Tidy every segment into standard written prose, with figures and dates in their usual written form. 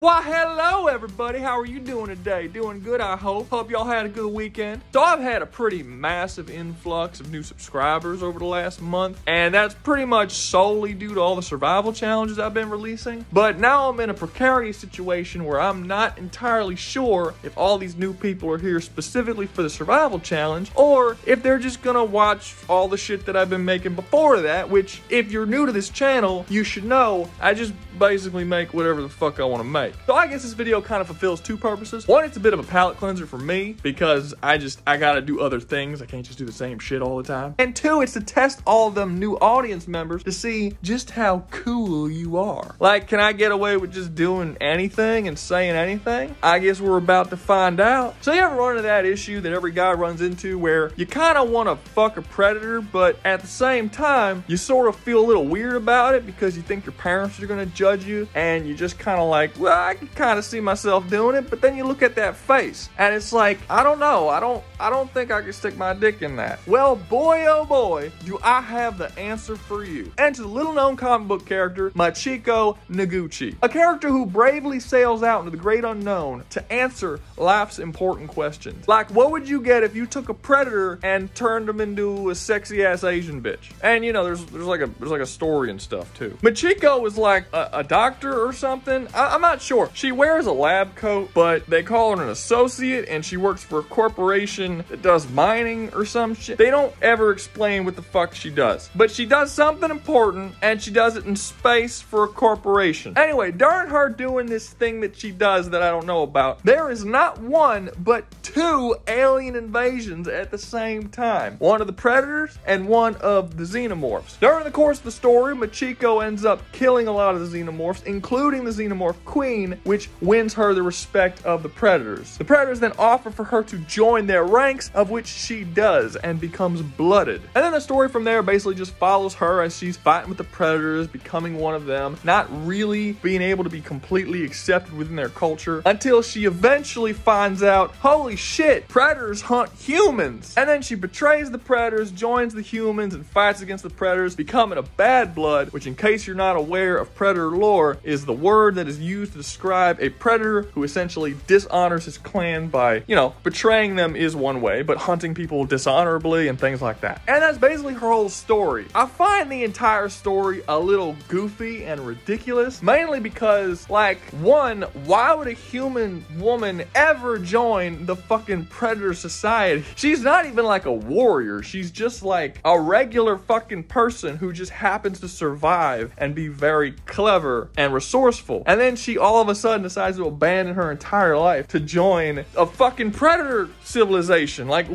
Why, hello everybody, how are you doing today? Doing good, I hope. Hope y'all had a good weekend. So I've had a pretty massive influx of new subscribers over the last month, and that's pretty much solely due to all the survival challenges I've been releasing. But now I'm in a precarious situation where I'm not entirely sure if all these new people are here specifically for the survival challenge, or if they're just gonna watch all the shit that I've been making before that, which, if you're new to this channel, you should know I just basically make whatever the fuck I want to make. So I guess this video kind of fulfills two purposes. One, it's a bit of a palate cleanser for me because I gotta do other things. I can't just do the same shit all the time. And two, it's to test all of them new audience members to see just how cool you are. Like, can I get away with just doing anything and saying anything? I guess we're about to find out. So you ever run into that issue that every guy runs into where you kind of want to fuck a predator, but at the same time, you sort of feel a little weird about it because you think your parents are gonna judge you, and you just kind of like, well, I can kind of see myself doing it, but then you look at that face and it's like, I don't know, I don't think I can stick my dick in that. Well, boy oh boy, do I have the answer for you. And to the little known comic book character Machiko Noguchi, a character who bravely sails out into the great unknown to answer life's important questions. Like, what would you get if you took a predator and turned him into a sexy ass Asian bitch? And you know, there's like a story and stuff too. Machiko is like a doctor or something. I'm not sure. She wears a lab coat, but they call her an associate, and she works for a corporation that does mining or some shit. They don't ever explain what the fuck she does, but she does something important, and she does it in space for a corporation. Anyway, during her doing this thing that she does that I don't know about, there is not one, but two alien invasions at the same time. One of the predators and one of the xenomorphs. During the course of the story, Machiko ends up killing a lot of the xenomorphs, including the xenomorph queen, which wins her the respect of the predators. The predators then offer for her to join their ranks, of which she does and becomes blooded. And then the story from there basically just follows her as she's fighting with the predators, becoming one of them, not really being able to be completely accepted within their culture, until she eventually finds out, holy shit, predators hunt humans. And then she betrays the predators, joins the humans, and fights against the predators, becoming a bad blood, which, in case you're not aware of predator lore, is the word that is used to describe a predator who essentially dishonors his clan by, you know, betraying them is one way, but hunting people dishonorably and things like that. And that's basically her whole story. I find the entire story a little goofy and ridiculous, mainly because, like, one, why would a human woman ever join the fucking predator society? She's not even like a warrior. She's just like a regular fucking person who just happens to survive and be very clever and resourceful. And then she all of a sudden decides to abandon her entire life to join a fucking predator civilization. Like,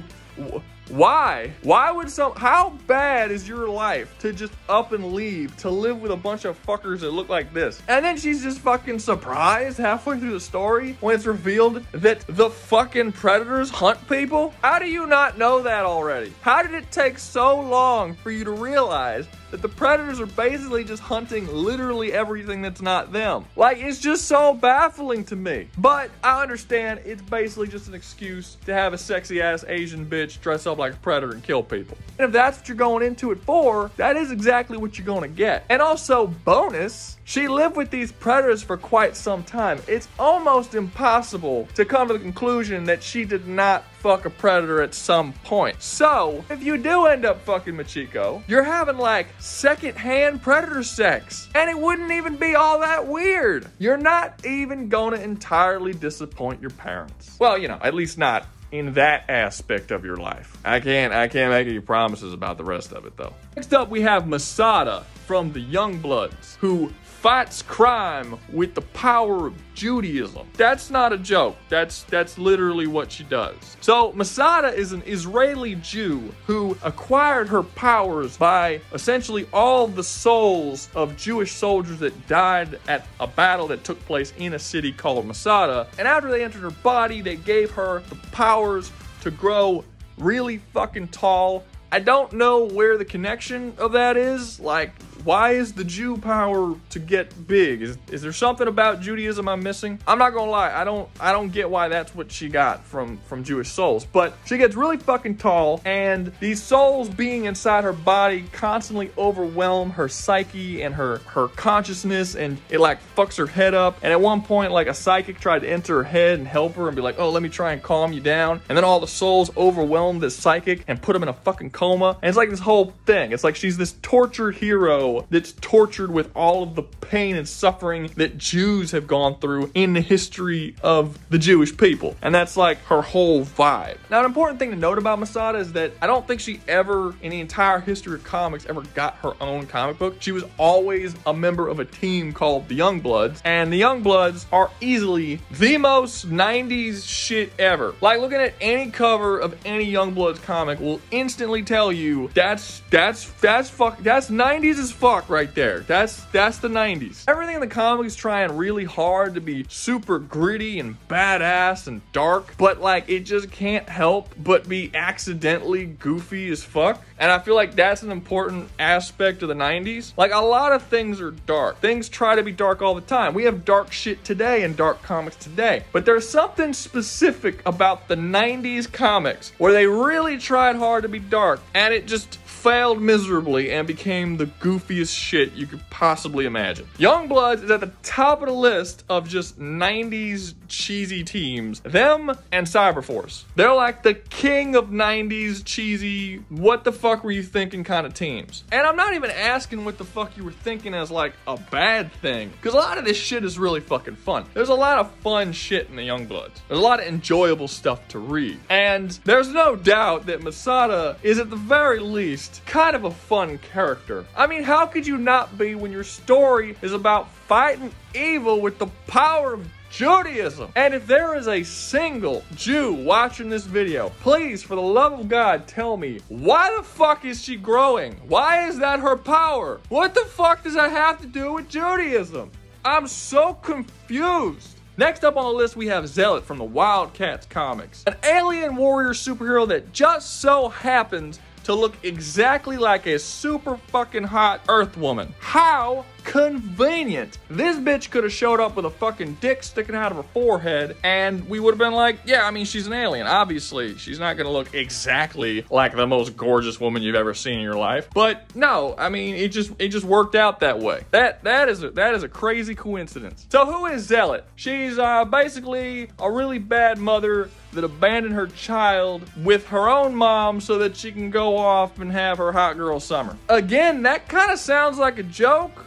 why? Why would how bad is your life to just up and leave to live with a bunch of fuckers that look like this? And then she's just fucking surprised halfway through the story when it's revealed that the fucking predators hunt people? How do you not know that already? How did it take so long for you to realize that the predators are basically just hunting literally everything that's not them? Like, it's just so baffling to me. But I understand it's basically just an excuse to have a sexy ass Asian bitch dress up like a predator and kill people. And if that's what you're going into it for, that is exactly what you're gonna get. And also, bonus, she lived with these predators for quite some time. It's almost impossible to come to the conclusion that she did not fuck a predator at some point. So, if you do end up fucking Machiko, you're having like second-hand predator sex. And it wouldn't even be all that weird. You're not even gonna entirely disappoint your parents. Well, you know, at least not in that aspect of your life. I can't make any promises about the rest of it though. Next up, we have Masada from the Youngbloods, who fights crime with the power of Judaism. That's not a joke. That's literally what she does. So Masada is an Israeli Jew who acquired her powers by essentially all the souls of Jewish soldiers that died at a battle that took place in a city called Masada. And after they entered her body, they gave her the powers to grow really fucking tall. I don't know where the connection of that is. Like, Why is the Jew power to get big? Is there something about Judaism I'm missing? I'm not gonna lie, I don't get why that's what she got from Jewish souls. But she gets really fucking tall, and these souls being inside her body constantly overwhelm her psyche and her consciousness, and it like fucks her head up. And at one point, like, a psychic tried to enter her head and help her and be like, oh, let me try and calm you down. And then all the souls overwhelmed this psychic and put him in a fucking coma. And it's like this whole thing. It's like she's this tortured hero that's tortured with all of the pain and suffering that Jews have gone through in the history of the Jewish people. And that's like her whole vibe. Now, an important thing to note about Masada is that I don't think she ever, in the entire history of comics, ever got her own comic book. She was always a member of a team called the Youngbloods, and the Youngbloods are easily the most 90s shit ever. Like, looking at any cover of any Youngbloods comic will instantly tell you that's 90s as fuck right there. That's the 90s. Everything in the comic is trying really hard to be super gritty and badass and dark, but like, it just can't help but be accidentally goofy as fuck. And I feel like that's an important aspect of the 90s. Like, a lot of things are dark. Things try to be dark all the time. We have dark shit today and dark comics today. But there's something specific about the 90s comics where they really tried hard to be dark, and it just failed miserably and became the goofiest shit you could possibly imagine. Youngbloods is at the top of the list of just 90s cheesy teams. Them and Cyberforce. They're like the king of 90s cheesy, what the fuck were you thinking kind of teams. And I'm not even asking what the fuck you were thinking as like a bad thing, because a lot of this shit is really fucking fun. There's a lot of fun shit in the Youngbloods. There's a lot of enjoyable stuff to read. And there's no doubt that Masada is at the very least kind of a fun character. I mean, how could you not be when your story is about fighting evil with the power of Judaism? And if there is a single Jew watching this video, please, for the love of God, tell me, why the fuck is she growing? Why is that her power? What the fuck does that have to do with Judaism? I'm so confused. Next up on the list, we have Zealot from the Wildcats comics. An alien warrior superhero that just so happens to look exactly like a super fucking hot Earth woman. How convenient. This bitch could have showed up with a fucking dick sticking out of her forehead, and we would have been like, yeah, I mean, she's an alien. Obviously, she's not gonna look exactly like the most gorgeous woman you've ever seen in your life. But no, I mean, it just worked out that way. That is a crazy coincidence. So who is Zealot? She's basically a really bad mother that abandoned her child with her own mom so that she can go off and have her hot girl summer. Again, that kind of sounds like a joke,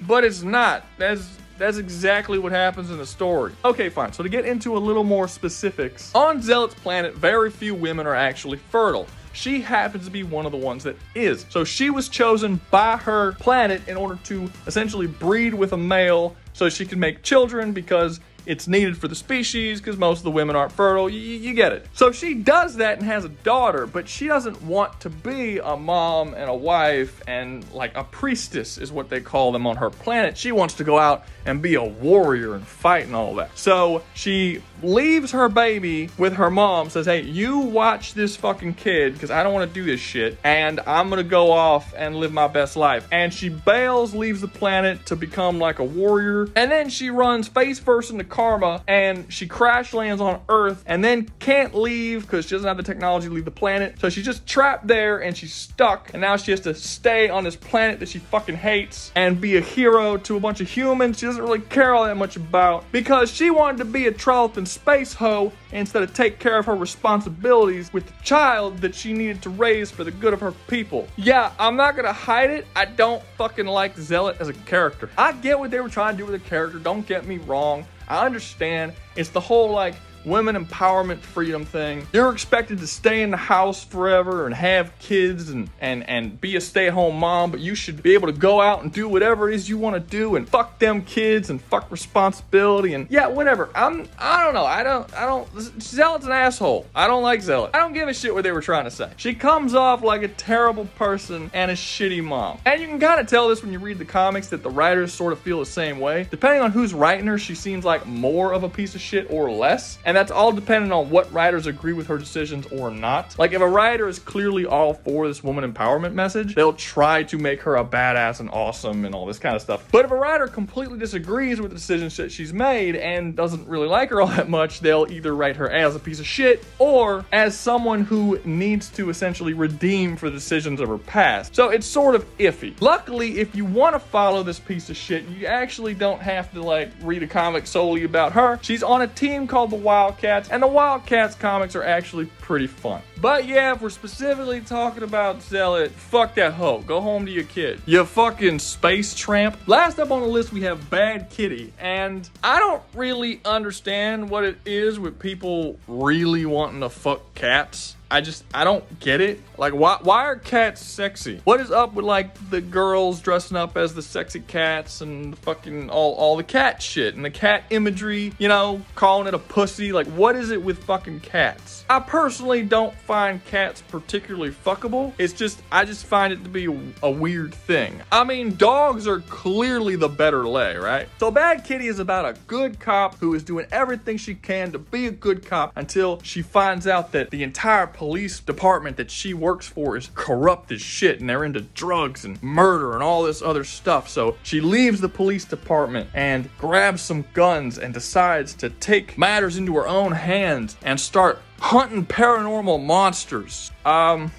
but it's not. That's exactly what happens in the story. Okay, fine. So to get into a little more specifics, on Zealot's planet, very few women are actually fertile. She happens to be one of the ones that is. So she was chosen by her planet in order to essentially breed with a male so she can make children, because it's needed for the species, because most of the women aren't fertile. You get it. So she does that and has a daughter, but she doesn't want to be a mom and a wife and like a priestess is what they call them on her planet. She wants to go out and be a warrior and fight and all that. So she leaves her baby with her mom, says, hey, you watch this fucking kid because I don't want to do this shit, and I'm gonna go off and live my best life. And she bails, leaves the planet to become like a warrior, and then she runs face first into karma, and she crash lands on Earth and then can't leave because she doesn't have the technology to leave the planet. So she's just trapped there and she's stuck, and now she has to stay on this planet that she fucking hates and be a hero to a bunch of humans she doesn't really care all that much about, because she wanted to be a Charlton space hoe instead of take care of her responsibilities with the child that she needed to raise for the good of her people. Yeah, I'm not gonna hide it, I don't fucking like Zealot as a character. I get what they were trying to do with the character, don't get me wrong. I understand. It's the whole like women empowerment freedom thing. You're expected to stay in the house forever and have kids and be a stay-at-home mom, but you should be able to go out and do whatever it is you want to do and fuck them kids and fuck responsibility and yeah, whatever. I don't know. I don't Zealot's an asshole. I don't like Zealot. I don't give a shit what they were trying to say. She comes off like a terrible person and a shitty mom. And you can kind of tell this when you read the comics that the writers sort of feel the same way. Depending on who's writing her, she seems like more of a piece of shit or less. and that's all dependent on what writers agree with her decisions or not. Like, if a writer is clearly all for this woman empowerment message, they'll try to make her a badass and awesome and all this kind of stuff. But if a writer completely disagrees with the decisions that she's made and doesn't really like her all that much, they'll either write her as a piece of shit or as someone who needs to essentially redeem for the decisions of her past. So it's sort of iffy. Luckily, if you want to follow this piece of shit, you actually don't have to like read a comic solely about her. She's on a team called the Wildcats, and the Wildcats comics are actually pretty fun. But yeah, if we're specifically talking about Zealot, fuck that hoe. Go home to your kid. You fucking space tramp. Last up on the list, we have Bad Kitty. And I don't really understand what it is with people really wanting to fuck cats. I don't get it. Like, why are cats sexy? What is up with, like, the girls dressing up as the sexy cats and fucking all the cat shit and the cat imagery, you know, calling it a pussy? Like, what is it with fucking cats? I personally don't find cats particularly fuckable. It's just, I just find it to be a weird thing. I mean, dogs are clearly the better lay, right? So Bad Kitty is about a good cop who is doing everything she can to be a good cop until she finds out that the entire police department that she works for is corrupt as shit and they're into drugs and murder and all this other stuff. So she leaves the police department and grabs some guns and decides to take matters into her own hands and start hunting paranormal monsters. I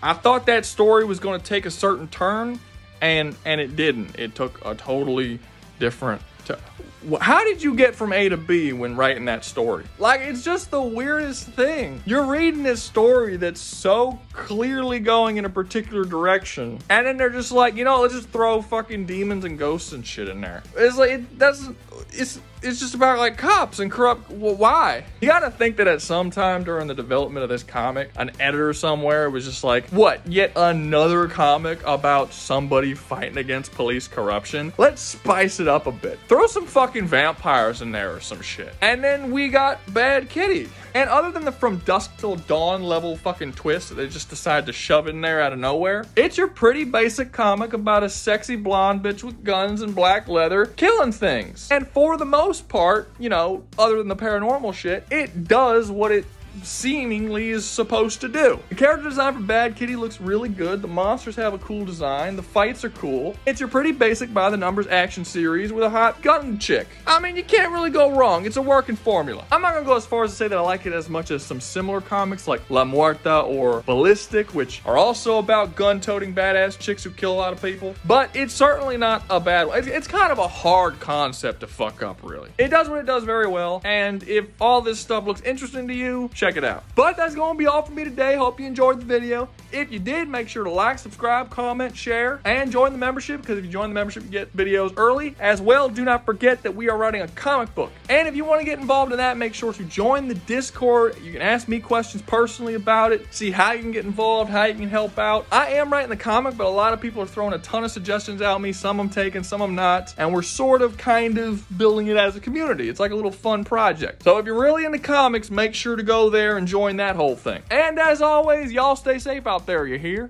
thought that story was going to take a certain turn, and it didn't. It took a totally different turn. How did you get from A to B when writing that story? Like, it's just the weirdest thing. You're reading this story that's so clearly going in a particular direction, and then they're just like, you know, let's just throw fucking demons and ghosts and shit in there. It's like, it's just about like cops and corrupt. Well, why? You gotta think that at some time during the development of this comic, an editor somewhere was just like, what, yet another comic about somebody fighting against police corruption? Let's spice it up a bit. Throw some fucking vampires in there or some shit. And then we got Bad Kitty. And other than the From Dusk Till Dawn level fucking twist that they just decided to shove in there out of nowhere, it's your pretty basic comic about a sexy blonde bitch with guns and black leather killing things. And for the most part, you know, other than the paranormal shit, it does what it seemingly is supposed to do. The character design for Bad Kitty looks really good. The monsters have a cool design. The fights are cool. It's your pretty basic by the numbers action series with a hot gun chick. I mean, you can't really go wrong. It's a working formula. I'm not gonna go as far as to say that I like it as much as some similar comics like La Muerta or Ballistic, which are also about gun-toting badass chicks who kill a lot of people. But it's certainly not a bad one. It's kind of a hard concept to fuck up, really. It does what it does very well, and if all this stuff looks interesting to you, check it out. But that's going to be all for me today. Hope you enjoyed the video. If you did, make sure to like, subscribe, comment, share, and join the membership, because if you join the membership, you get videos early. As well, do not forget that we are writing a comic book. And if you want to get involved in that, make sure to join the Discord. You can ask me questions personally about it, see how you can get involved, how you can help out. I am writing the comic, but a lot of people are throwing a ton of suggestions at me. Some I'm taking, some I'm not. And we're sort of kind of building it as a community. It's like a little fun project. So if you're really into comics, make sure to go there and join that whole thing. And as always, y'all stay safe out there, you hear?